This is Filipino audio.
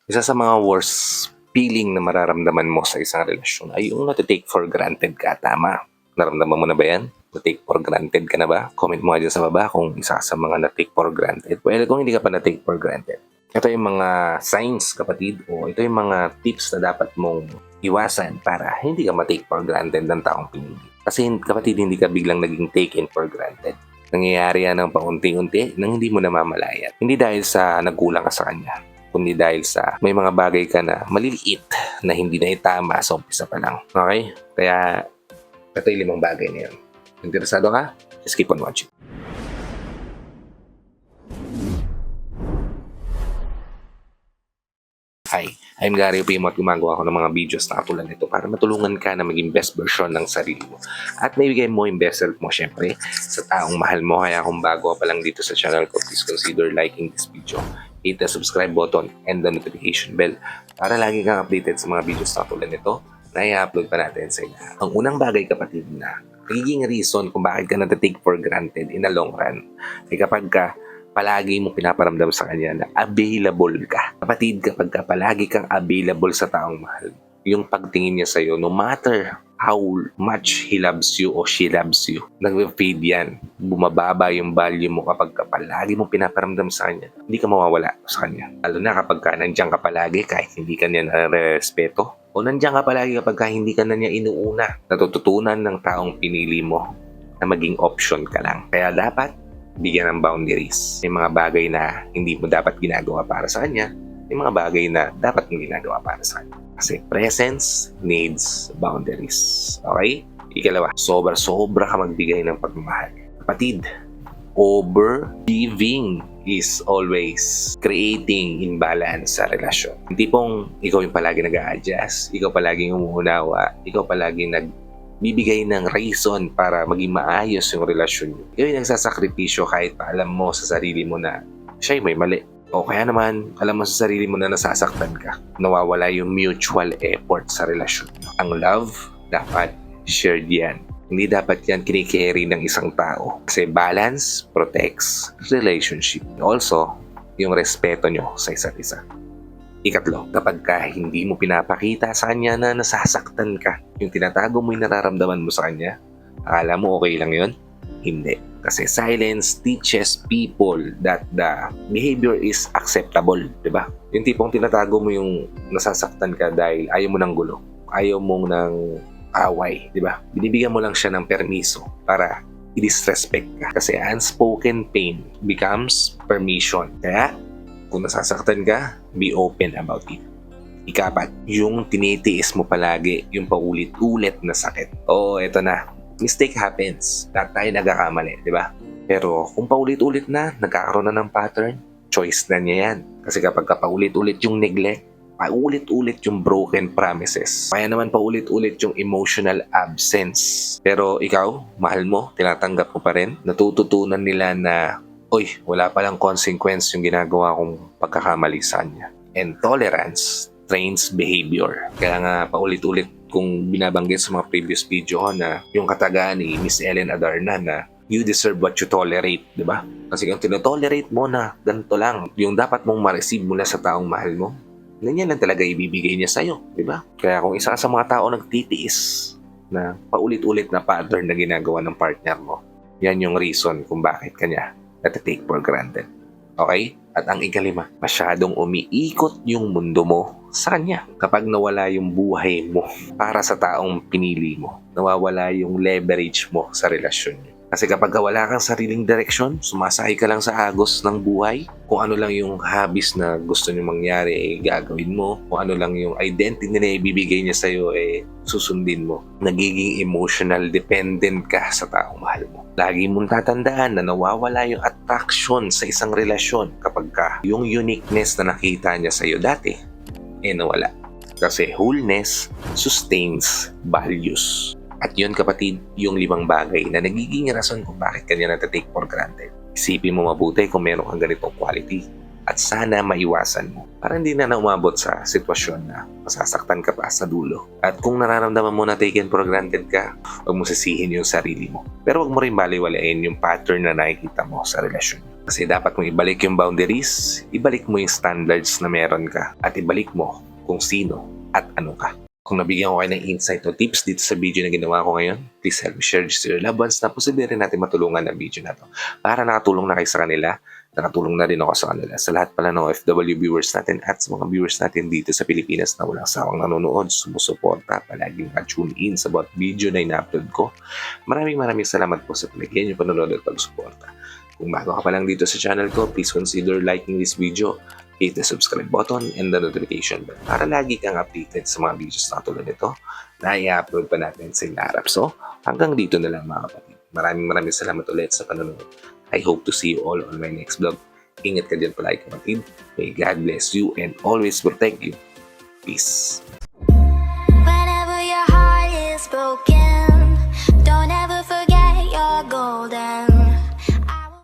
Isa sa mga worst feeling na mararamdaman mo sa isang relasyon ay yung nati-take for granted ka, tama? Naramdaman mo na ba yan? Na-take for granted ka na ba? Comment mo nga dyan sa baba kung isa sa mga na-take for granted. Well, kung hindi ka pa na-take for granted, ito yung mga signs, kapatid, o ito yung mga tips na dapat mong iwasan para hindi ka ma-take for granted ng taong pinili. Kasi kapatid, hindi ka biglang naging taken for granted. Nangyayari yan ng paunti-unti nang hindi mo namamalayan. Hindi dahil sa nagkulang ka sa kanya, kundi dahil sa may mga bagay ka na maliliit na hindi na itama sa umpisa pa lang. Okay? Kaya ito yung 5 bagay na yan. Interesado ka? Just keep on watching. Hi, I'm Gary Pimo at gumagawa ako ng mga videos na katulad nito para matulungan ka na maging best version ng sarili mo. At maibigay mo yung best self mo syempre sa taong mahal mo. Kaya kung bago ka pa lang dito sa channel ko, please consider liking this video. Hit the subscribe button and the notification bell para lagi kang updated sa mga videos na katulad nito na i-upload pa natin sa inyo. Ang unang bagay, kapatid, na nagiging reason kung bakit ka na-take for granted in the long run ay kapag ka palagi mo pinaparamdam sa kanya na available ka. Kapatid, kapag ka palagi kang available sa taong mahal, yung pagtingin niya sa'yo, no matter how much he loves you or she loves you, nag-fade yan. Bumababa yung value mo kapag ka palagi mo pinaparamdam sa kanya. Hindi ka mawawala sa kanya. Lalo na kapag ka nandiyan ka palagi kahit hindi ka niya nare-respeto. O nandiyan ka palagi kapag ka hindi ka na niya inuuna. Natututunan ng taong pinili mo na maging option ka lang. Kaya dapat bigyan ng boundaries. May mga bagay na hindi mo dapat ginagawa para sa kanya. May mga bagay na dapat mong ginagawa para sa kanya. Kasi presence needs boundaries. Okay? Ikalawa, sobra-sobra ka magbigay ng pagmamahal. Kapatid, over-giving is always creating imbalance sa relasyon. Hindi pong ikaw yung palagi nag-a-adjust, ikaw palaging umuunawa, ikaw palaging bibigay ng reason para maging maayos yung relasyon nyo. Ikaw yung nagsasakripisyo kahit pa alam mo sa sarili mo na siya'y may mali. O kaya naman, alam mo sa sarili mo na nasasaktan ka. Nawawala yung mutual effort sa relasyon nyo. Ang love, dapat shared yan. Hindi dapat yan kinikerry ng isang tao. Kasi balance protects relationship. Also, yung respeto nyo sa isa't isa. Ikatlo, kapag ka hindi mo pinapakita sa kanya na nasasaktan ka, yung tinatago mo yung nararamdaman mo sa kanya, akala mo okay lang yun? Hindi. Kasi silence teaches people that the behavior is acceptable, di ba? Yung tipong tinatago mo yung nasasaktan ka dahil ayaw mo ng gulo, ayaw mo ng away, di ba? Binibigyan mo lang siya ng permiso para i-disrespect ka. Kasi unspoken pain becomes permission. Kaya, kung nasasaktan ka, be open about it. Ikapat, yung tinitiis mo palagi, yung paulit-ulit na sakit. Oo, eto na. Mistake happens. Lahat tayo nagkakamali, di ba? Pero kung paulit-ulit na, nagkakaroon na ng pattern, choice na niya yan. Kasi kapag paulit-ulit yung neglect, paulit-ulit yung broken promises, kaya naman paulit-ulit yung emotional absence. Pero ikaw, mahal mo, tinatanggap mo pa rin, natututunan nila na uy, wala palang consequence yung ginagawa kong pagkakamali sa kanya. And tolerance trains behavior. Kaya nga paulit-ulit kung binabanggit sa mga previous video ko na yung katagaan ni Miss Ellen Adarna na you deserve what you tolerate, di ba? Kasi kung tinotolerate mo na ganito lang, yung dapat mong ma-receive mula sa taong mahal mo, ganyan lang talaga ibibigay niya sa'yo, di ba? Kaya kung isa sa mga tao nagtitiis na paulit-ulit na pattern na ginagawa ng partner mo, yan yung reason kung bakit kanya nati-take for granted. Okay? At ang ikalima, masyadong umiikot yung mundo mo sa kanya. Kapag nawala yung buhay mo para sa taong pinili mo, nawawala yung leverage mo sa relasyon niyo. Kasi kapag wala kang sariling direksyon, sumasakay ka lang sa agos ng buhay. Kung ano lang yung hobbies na gusto niyo mangyari, gagawin mo. Kung ano lang yung identity na ibibigay niya sa'yo, susundin mo. Nagiging emotional dependent ka sa taong mahal mo. Lagi mong tatandaan na nawawala yung attraction sa isang relasyon kapag ka yung uniqueness na nakita niya sa'yo dati, nawala. Kasi wholeness sustains values. At yun, kapatid, yung 5 bagay na nagiging rason kung bakit kanya nata-take for granted. Isipin mo mabuti kung meron kang ganitong quality. At sana maiwasan mo para hindi na umabot sa sitwasyon na masasaktan ka pa sa dulo. At kung nararamdaman mo na taken for granted ka, huwag mo sisihin yung sarili mo. Pero huwag mo rin baliwalain yung pattern na nakikita mo sa relasyon. Kasi dapat mo ibalik yung boundaries, ibalik mo yung standards na meron ka, at ibalik mo kung sino at ano ka. Kung nabigyan ko kayo ng insight o tips dito sa video na ginawa ko ngayon, please help me share this to your loved ones na posible rin natin matulungan ng video na to. Para nakatulong na kayo sa kanila, nakatulong na rin ako sa kanila. Sa lahat pala ng OFW viewers natin at sa mga viewers natin dito sa Pilipinas na walang sawang nanonood, sumusuporta, palaging naka-tune in sa bawat video na ina-upload ko. Maraming salamat po sa pinagyan yung panonood at pagsuporta. Kung bago ka pa lang dito sa channel ko, please consider liking this video, hit the subscribe button and the notification bell para lagi kang updated sa mga videos na tulad nito na i-upload pa natin sa harap. So, hanggang dito na lang mga kapatid. Maraming salamat ulit sa panonood. I hope to see you all on my next vlog. Ingat ka dyan palagi kapatid. May God bless you and always protect you. Peace. Whenever your heart is broken